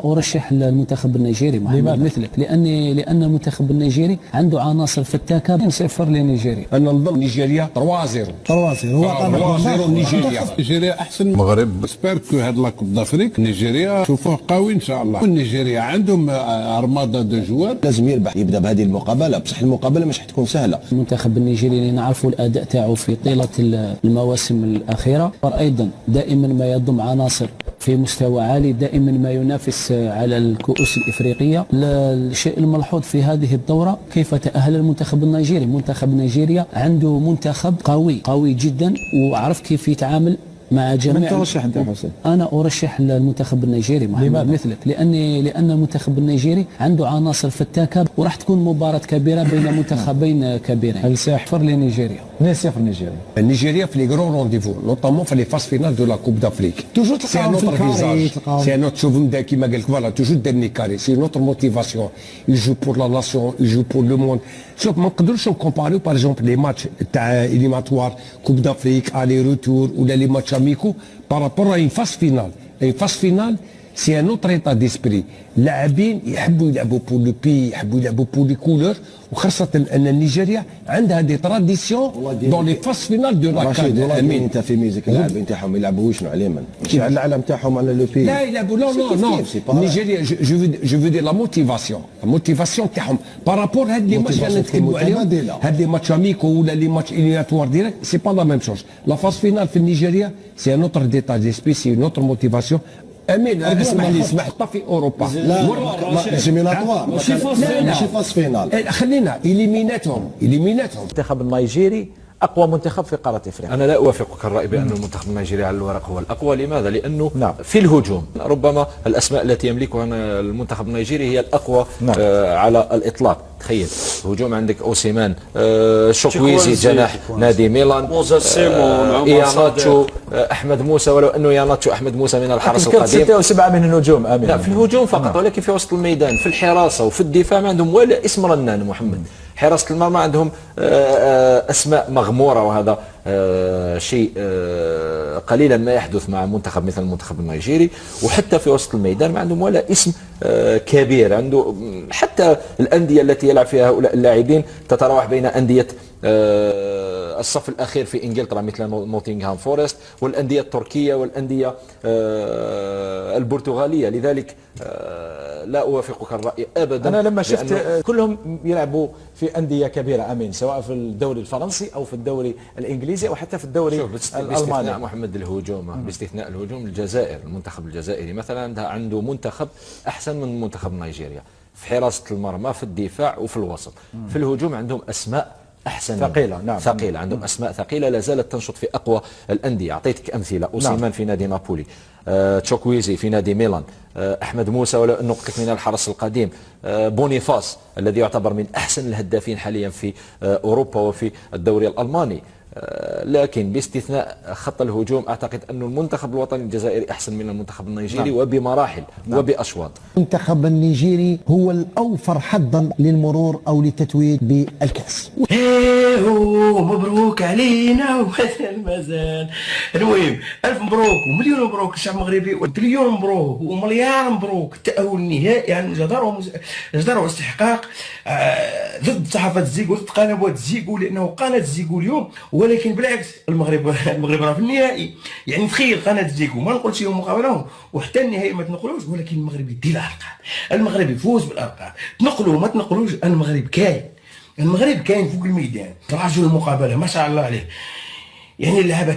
أنا أرشح المنتخب النيجيري مثلك، لأن المنتخب النيجيري عنده عناصر فتاكة. 0 لنيجيريا. أنا نظن نيجيريا 3-0. هو 3-0 نيجيريا. نيجيريا احسن من المغرب. سبيركو هاد لاكوب دافريك نيجيريا شوفوه قوي ان شاء الله. ونيجيريا عندهم ارمادا دو جوار. لازم يربح، يبدا بهذه المقابله، بصح المقابله مش حتكون سهله. المنتخب النيجيري اللي نعرفوا الاداء تاعو في طيله المواسم الاخيره، ايضا دائما ما يضم عناصر في مستوى عالي، دائما ما ينافس على الكؤوس الافريقيه. الشيء الملحوظ في هذه الدوره كيف تاهل المنتخب النيجيري. منتخب نيجيريا عنده منتخب قوي جدا، وعرف كيف يتعامل مع جميع. من ترشح انت حسين؟ انا ارشح المنتخب النيجيري مثلك، لان المنتخب النيجيري عنده عناصر فتاكه، وراح تكون مباراه كبيره بين منتخبين كبيرين. الساحر لنيجيريا. 2-0 نيجيريا. نيجيريا في لي غرون رونديفو، نوطامون في لي فاز فينال دو لا كوب دافريك. توجور سي ان اوتر فيزاج، سي ان اوتر. شوف كيما قال لك فوالا توجور ديرني كاري، سي نوتر موتيفاسيون. يجو بور لا ناسيون، يجو بور لو موند. شوف ما نقدروش نكومباريو باغ اكزومبل لي ماتش تاع إليماتوار كوب دافريك الي روتور ولا لي ماتش اميكو بارابور ا اون فاز فينال. اون فاز فينال سي ان اوتر ايتا ديسبري. اللاعبين يحبوا يلعبوا بور لو بي، يحبوا يلعبوا بور لي كولور، وخاصة ان نيجيريا عندها دي تراديسيون دون لي فاز فينال دو لا كان. امين انت في ميزك اللاعبين تاعهم يلعبوا شنو على اليمن، ماشي على العلم تاعهم على لو بي. لا يلعبوا نو نيجيريا. جو فو دير لا موتيفاسيون تاعهم بارابور هاد لي ماتش اللي نتكلموا عليهم، هاد لي ماتش اميكو ولا لي ماتش إليميناتوار ديريكت، سي با لا ميم شوز. لا فاز فينال في نيجيريا سي ان اوتر ديتا ديسبي، سي ان اوتر موتيفاسيون. امين اسمح حتى في اوروبا لا جيميناتوار ماشي فاز فينال. خلينا اليميناتهم. المنتخب النيجيري أقوى منتخب في قارة إفريقيا. أنا لا أوافقك الرأي بأن المنتخب النيجيري على الورق هو الأقوى. لماذا؟ لأنه في الهجوم ربما الأسماء التي يملكها المنتخب النيجيري هي الأقوى على الإطلاق. تخيل هجوم عندك أوسيمان، شوكويزي جناح نادي ميلان، إياناتشو، أحمد موسى، ولو أنه إياناتشو أحمد موسى من الحرس القديم. 6 و7 من الهجوم. آمين. لا في الهجوم فقط، ولكن في وسط الميدان في الحراسة وفي الدفاع ما عندهم ولا اسم رنان محمد. حراسة المرمى عندهم أسماء مغمورة، وهذا شيء قليلا ما يحدث مع منتخب مثل المنتخب النيجيري. وحتى في وسط الميدان ما عندهم ولا اسم كبير. عنده حتى الأندية التي يلعب فيها هؤلاء اللاعبين تتراوح بين أندية الصف الأخير في إنجلترا مثل نوتنغهام فورست، والأندية التركية والأندية البرتغالية. لذلك لا أوافقك الرأي أبدا. أنا لما شفت كلهم يلعبوا في أندية كبيرة أمين، سواء في الدوري الفرنسي أو في الدوري الإنجليزي أو حتى في الدوري الألماني. باستثناء محمد الهجوم، باستثناء الهجوم الجزائر، المنتخب الجزائري مثلا عنده منتخب أحسن من منتخب نيجيريا في حراسة المرمى، في الدفاع وفي الوسط. في الهجوم عندهم أسماء أحسن ثقيلة. نعم ثقيلة، عندهم أسماء ثقيلة لا زالت تنشط في أقوى الأندية. أعطيتك أمثلة: أوسيمان في نادي نابولي، تشوكويزي في نادي ميلان، أحمد موسى ولو أنه من الحرس القديم، بونيفاس الذي يعتبر من أحسن الهدافين حاليا في أوروبا وفي الدوري الألماني. لكن باستثناء خط الهجوم أعتقد أن المنتخب الوطني الجزائري أحسن من المنتخب النيجيري وبمراحل وبأشواط. المنتخب النيجيري هو الأوفر حظا للمرور أو للتتويج بالكأس. مبروك علينا وهذا المزال. المهم ألف مبروك ومليون مبروك للشعب المغربي، وتريليون مبروك ومليار مبروك. التأهل النهائي عن جدارة واستحقاق ضد صحافة زيكو، ضد قنوات زيكو، لأنه قناة زيكو اليوم، ولكن بالعكس المغرب راه في النهائي. يعني تخيل قناة زيكو ما نقولش يوم مقابلهم وحتى النهائي ما تنقلوش، ولكن المغرب يدي الأرقام، المغرب يفوز بالأرقام. تنقلوا ما تنقلوش، المغرب كاين فوق الميدان. رجل المقابلة ما شاء الله عليه، يعني اللعبة